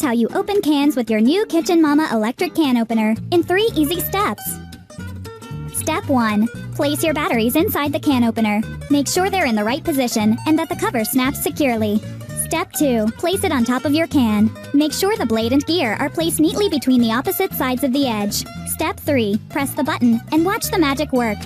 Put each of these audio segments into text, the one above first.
how you open cans with your new Kitchen Mama electric can opener in 3 easy steps. Step 1. Place your batteries inside the can opener. Make sure they're in the right position and that the cover snaps securely. Step 2. Place it on top of your can. Make sure the blade and gear are placed neatly between the opposite sides of the edge. Step 3. Press the button and watch the magic work.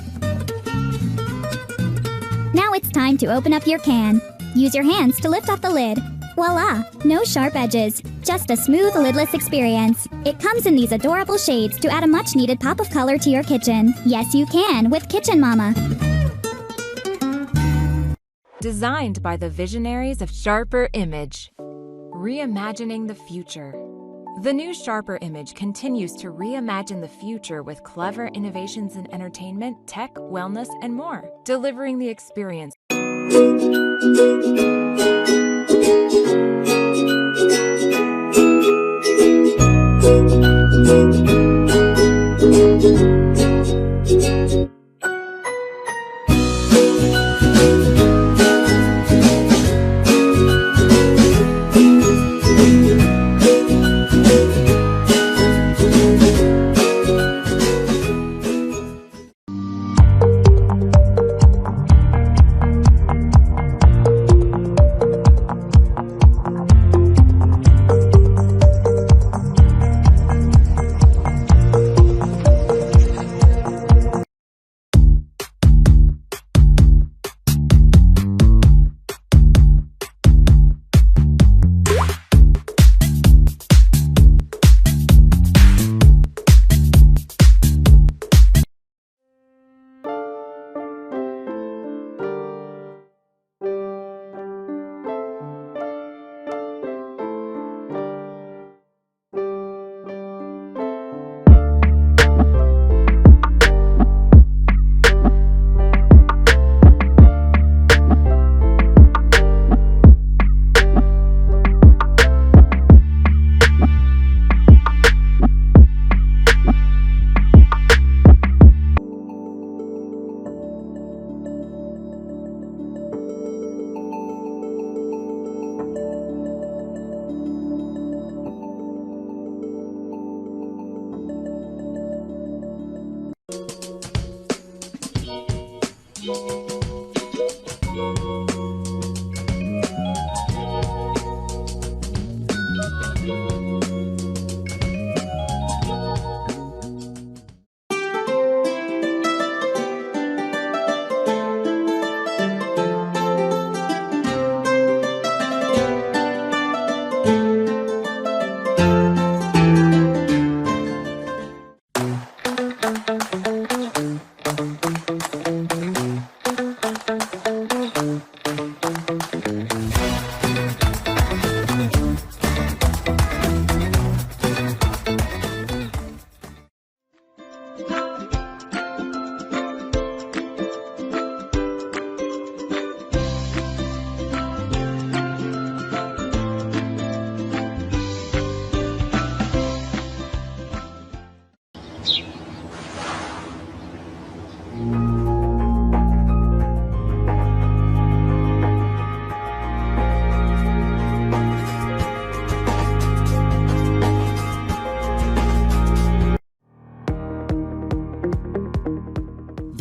Now it's time to open up your can. Use your hands to lift off the lid. Voila! No sharp edges, just a smooth lidless experience. It comes in these adorable shades to add a much-needed pop of color to your kitchen. Yes, you can with Kitchen Mama. Designed by the visionaries of Sharper Image. Reimagining the future. The new Sharper Image continues to reimagine the future with clever innovations in entertainment, tech, wellness, and more, delivering the experience.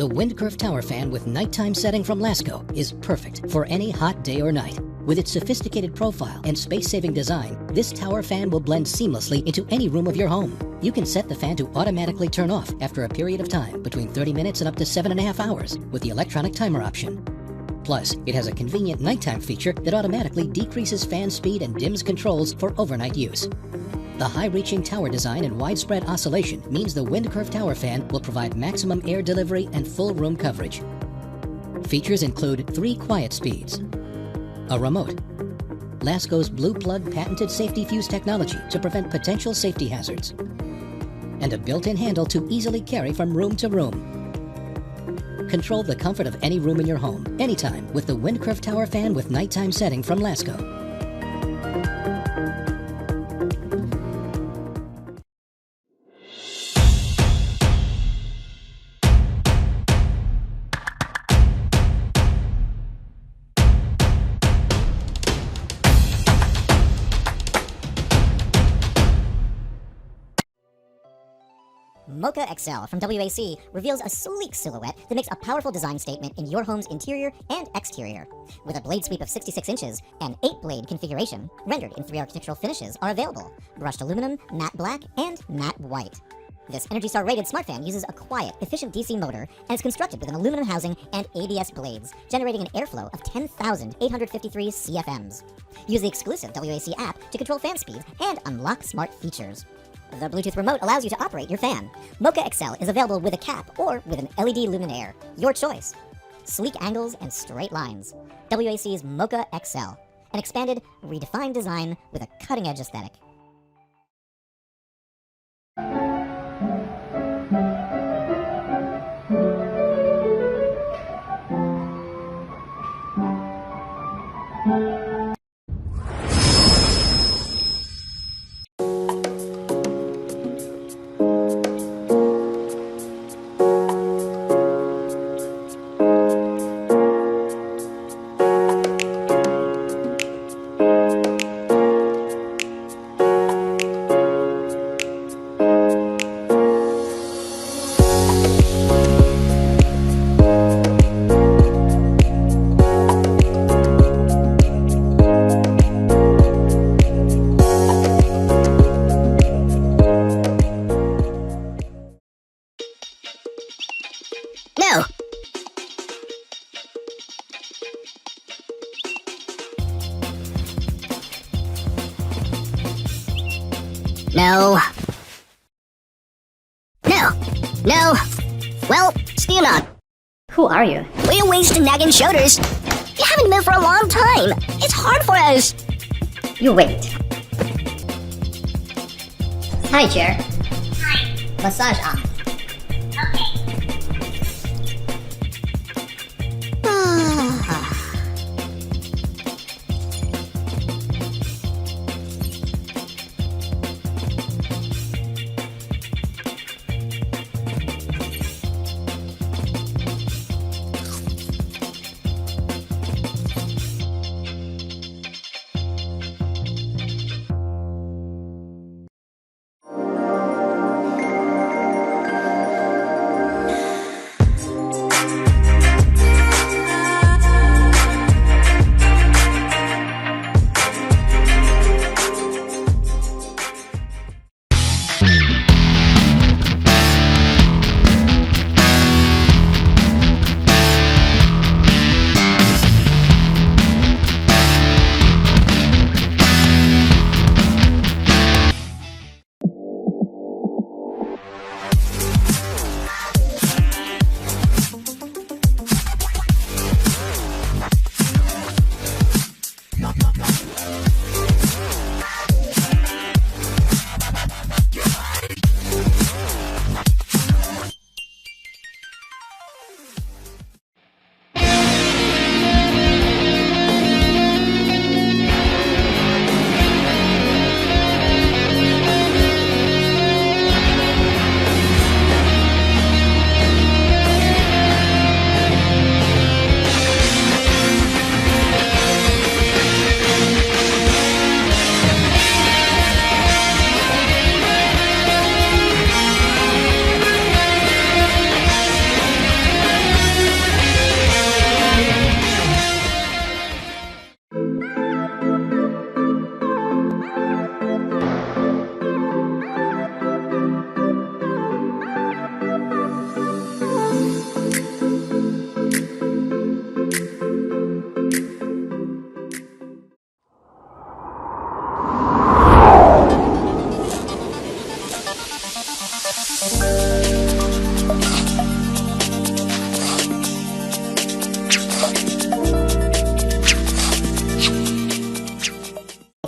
The Windcurve Tower Fan with nighttime setting from Lasco is perfect for any hot day or night. With its sophisticated profile and space-saving design, this tower fan will blend seamlessly into any room of your home. You can set the fan to automatically turn off after a period of time between 30 minutes and up to 7.5 hours with the electronic timer option. Plus, it has a convenient nighttime feature that automatically decreases fan speed and dims controls for overnight use. The high-reaching tower design and widespread oscillation means the Windcurve Tower Fan will provide maximum air delivery and full room coverage. Features include 3 quiet speeds, a remote, Lasco's Blue Plug patented safety fuse technology to prevent potential safety hazards, and a built-in handle to easily carry from room to room. Control the comfort of any room in your home, anytime, with the Windcurve Tower Fan with nighttime setting from Lasco. Mocha XL from WAC reveals a sleek silhouette that makes a powerful design statement in your home's interior and exterior. With a blade sweep of 66 inches, an 8-blade configuration, rendered in 3 architectural finishes, are available: brushed aluminum, matte black, and matte white. This Energy Star rated smart fan uses a quiet, efficient DC motor and is constructed with an aluminum housing and ABS blades, generating an airflow of 10,853 CFMs. Use the exclusive WAC app to control fan speed and unlock smart features. The Bluetooth remote allows you to operate your fan. Mocha XL is available with a cap or with an LED luminaire. Your choice. Sleek angles and straight lines. WAC's Mocha XL. An expanded, redefined design with a cutting-edge aesthetic. No. No. Well, still not. Who are you? We're wasting nagging shoulders. You haven't moved for a long time. It's hard for us. You wait. Hi, chair. Hi. Massage up.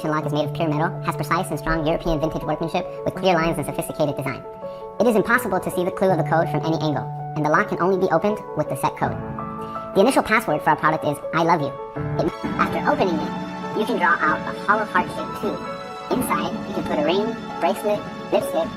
Lock is made of pure metal, has precise and strong European vintage workmanship with clear lines and sophisticated design. It is impossible to see the clue of the code from any angle, and the lock can only be opened with the set code. The initial password for our product is I love you. After opening it, you can draw out a hollow heart-shaped tube. Inside, you can put a ring, bracelet, lipstick,